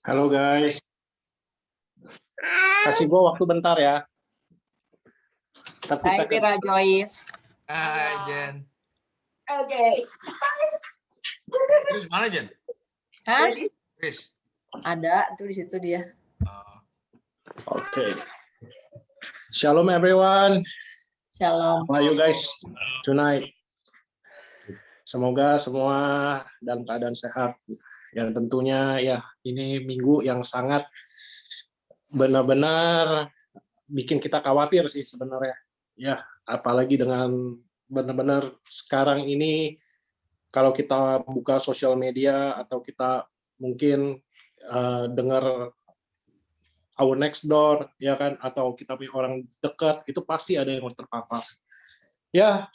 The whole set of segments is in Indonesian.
Halo guys, kasih gue waktu bentar ya. Tapi Hai Vira Joyce. Hai Jen. Oke. Terus mana Jen? Hah? Chris. Ada tuh di situ dia. Oke. Shalom everyone. Shalom. How are you guys tonight? Semoga semua dalam keadaan sehat. Dan tentunya ya ini minggu yang sangat benar-benar bikin kita khawatir sih sebenarnya. Ya, apalagi dengan benar-benar sekarang ini kalau kita buka sosial media atau kita mungkin dengar our next door ya kan, atau kita punya orang dekat, itu pasti ada yang terpapar. Ya,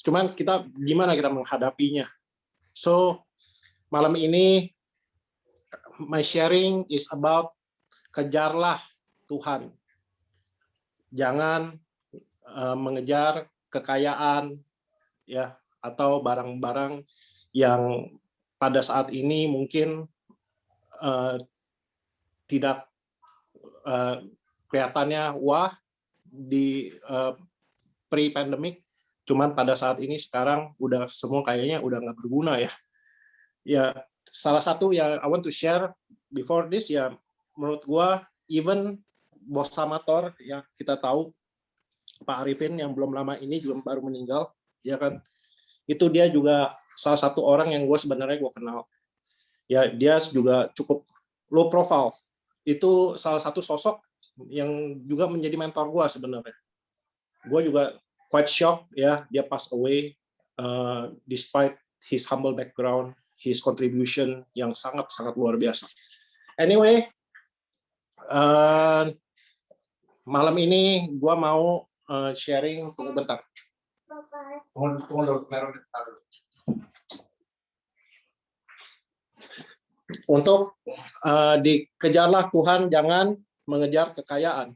cuman kita gimana kita menghadapinya. So malam ini my sharing is about kejarlah Tuhan. Jangan mengejar kekayaan ya atau barang-barang yang pada saat ini mungkin tidak kelihatannya wah di pre-pandemic, cuman pada saat ini sekarang udah semua kayaknya udah nggak berguna ya. Ya, salah satu yang I want to share before this ya, menurut gua even Bos Samator ya, kita tahu Pak Arifin yang belum lama ini juga baru meninggal ya kan, itu dia juga salah satu orang yang gue sebenarnya gue kenal ya, dia juga cukup low profile, itu salah satu sosok yang juga menjadi mentor gue sebenarnya. Gue juga quite shocked ya, dia pass away despite his humble background, his contribution yang sangat-sangat luar biasa. Anyway, malam ini gue mau sharing, tunggu bentar. Tunggu bentar. Untuk dikejarlah Tuhan, jangan mengejar kekayaan.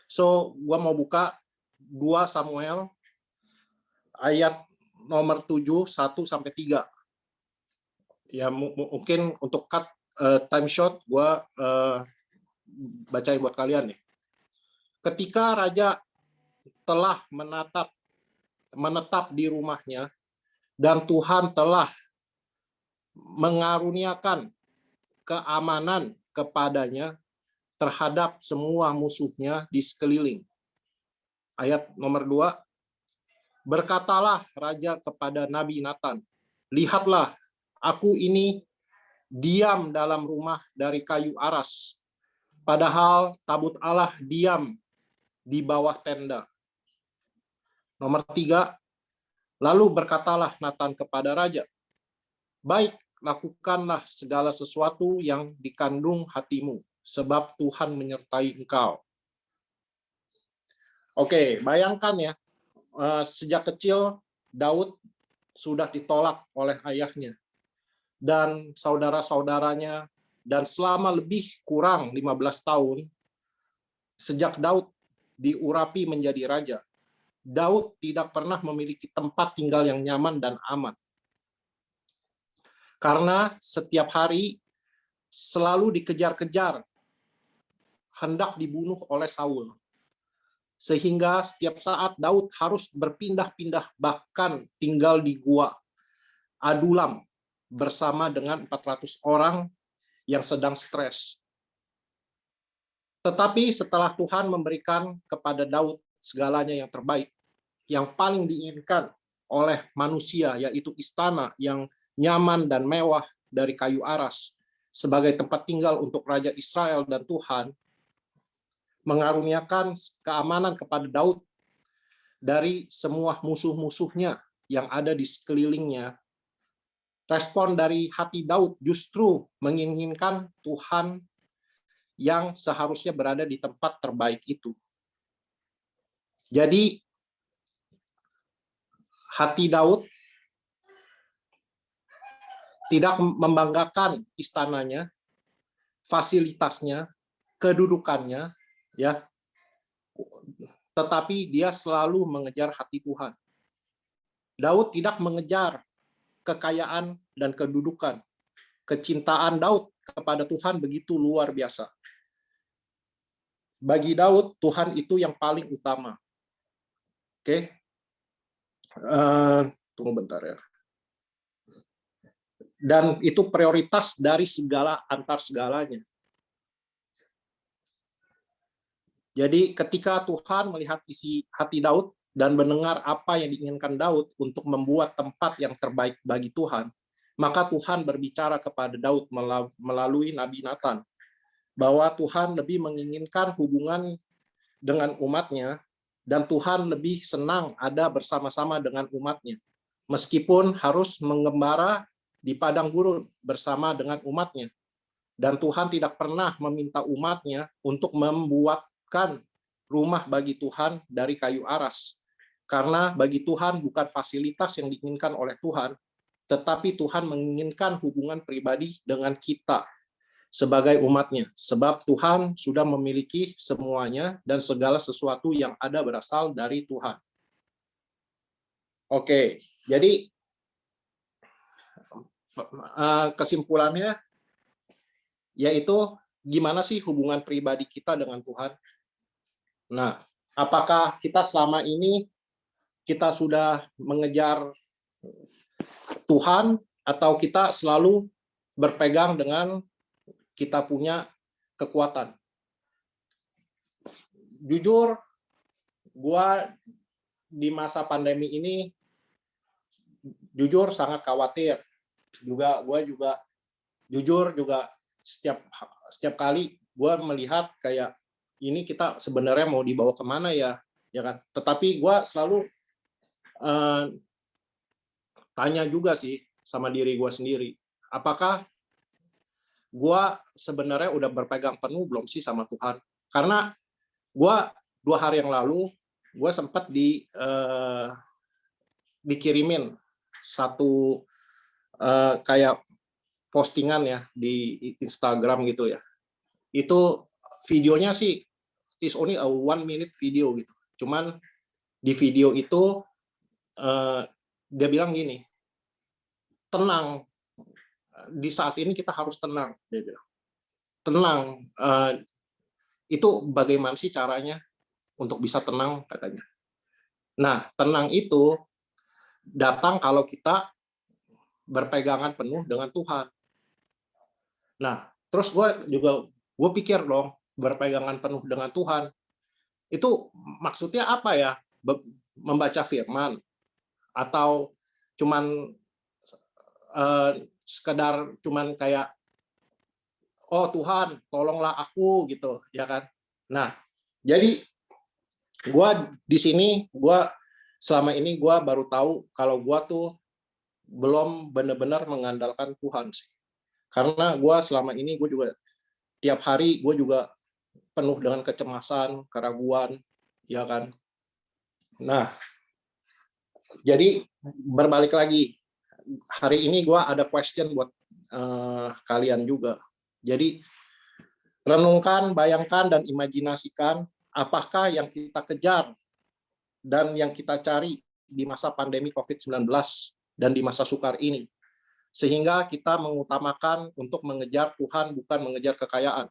So, gue mau buka 2 Samuel ayat nomor 7, 1-3. Ya, mungkin untuk cut time short, gue bacain buat kalian nih. Ketika raja telah menetap di rumahnya, dan Tuhan telah mengaruniakan keamanan kepadanya terhadap semua musuhnya di sekeliling. Ayat nomor 2, berkatalah raja kepada Nabi Nathan, lihatlah, aku ini diam dalam rumah dari kayu aras, padahal tabut Allah diam di bawah tenda. Nomor 3, lalu berkatalah Nathan kepada raja, baik, lakukanlah segala sesuatu yang dikandung hatimu, sebab Tuhan menyertai engkau. Oke, bayangkan ya, sejak kecil Daud sudah ditolak oleh ayahnya dan saudara-saudaranya, dan selama lebih kurang 15 tahun, sejak Daud diurapi menjadi raja, Daud tidak pernah memiliki tempat tinggal yang nyaman dan aman. Karena setiap hari selalu dikejar-kejar, hendak dibunuh oleh Saul. Sehingga setiap saat Daud harus berpindah-pindah, bahkan tinggal di gua Adulam bersama dengan 400 orang yang sedang stres. Tetapi setelah Tuhan memberikan kepada Daud segalanya yang terbaik, yang paling diinginkan oleh manusia, yaitu istana yang nyaman dan mewah dari kayu aras, sebagai tempat tinggal untuk Raja Israel, dan Tuhan mengaruniakan keamanan kepada Daud dari semua musuh-musuhnya yang ada di sekelilingnya. Respon dari hati Daud justru menginginkan Tuhan yang seharusnya berada di tempat terbaik itu. Jadi hati Daud tidak membanggakan istananya, fasilitasnya, kedudukannya, ya, tetapi dia selalu mengejar hati Tuhan. Daud tidak mengejar kekayaan dan kedudukan. Kecintaan Daud kepada Tuhan begitu luar biasa. Bagi Daud, Tuhan itu yang paling utama. Oke, tunggu bentar ya. Dan itu prioritas dari segala antar segalanya. Jadi ketika Tuhan melihat isi hati Daud dan mendengar apa yang diinginkan Daud untuk membuat tempat yang terbaik bagi Tuhan, maka Tuhan berbicara kepada Daud melalui Nabi Nathan bahwa Tuhan lebih menginginkan hubungan dengan umatnya dan Tuhan lebih senang ada bersama-sama dengan umatnya. Meskipun harus mengembara di padang gurun bersama dengan umatnya. Dan Tuhan tidak pernah meminta umatnya untuk membuatkan rumah bagi Tuhan dari kayu aras. Karena bagi Tuhan bukan fasilitas yang diinginkan oleh Tuhan, tetapi Tuhan menginginkan hubungan pribadi dengan kita sebagai umatnya. Sebab Tuhan sudah memiliki semuanya dan segala sesuatu yang ada berasal dari Tuhan. Oke, jadi kesimpulannya yaitu gimana sih hubungan pribadi kita dengan Tuhan? Nah, apakah kita selama ini kita sudah mengejar Tuhan atau kita selalu berpegang dengan kita punya kekuatan? Jujur, gua di masa pandemi ini jujur sangat khawatir. Gue juga jujur setiap kali gue melihat kayak ini kita sebenarnya mau dibawa kemana ya kan. Tetapi gue selalu tanya juga sih sama diri gue sendiri, apakah gue sebenarnya udah berpegang penuh belum sih sama Tuhan? Karena gue 2 hari yang lalu gue sempat dikirimin satu kayak postingan ya di Instagram gitu ya. Itu videonya sih is only a 1 minute video gitu. Cuman di video itu dia bilang gini, tenang, di saat ini kita harus tenang, dia bilang. Tenang, itu bagaimana sih caranya untuk bisa tenang katanya. Nah, tenang itu datang kalau kita berpegangan penuh dengan Tuhan. Nah, terus gue pikir dong, berpegangan penuh dengan Tuhan itu maksudnya apa ya? Membaca firman atau cuman sekedar cuman kayak oh Tuhan tolonglah aku gitu ya kan. Nah, jadi gue di sini selama ini gue baru tahu kalau gue tuh belum benar-benar mengandalkan Tuhan sih. Karena gue selama ini gue juga tiap hari gue juga penuh dengan kecemasan, keraguan, ya kan. Nah, jadi berbalik lagi, hari ini gue ada question buat kalian juga. Jadi renungkan, bayangkan, dan imajinasikan apakah yang kita kejar dan yang kita cari di masa pandemi COVID-19 dan di masa sukar ini. Sehingga kita mengutamakan untuk mengejar Tuhan, bukan mengejar kekayaan.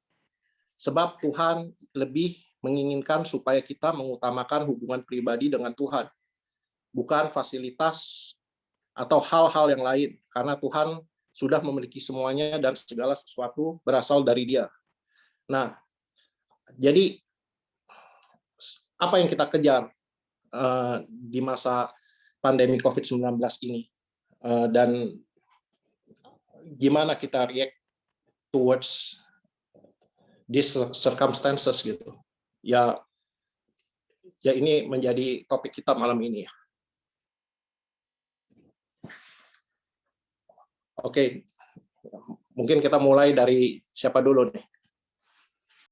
Sebab Tuhan lebih menginginkan supaya kita mengutamakan hubungan pribadi dengan Tuhan, bukan fasilitas atau hal-hal yang lain, karena Tuhan sudah memiliki semuanya dan segala sesuatu berasal dari Dia. Nah, jadi apa yang kita kejar di masa pandemi COVID-19 ini, dan gimana kita react towards these circumstances gitu. Ya ini menjadi topik kita malam ini. Oke, mungkin kita mulai dari siapa dulu nih?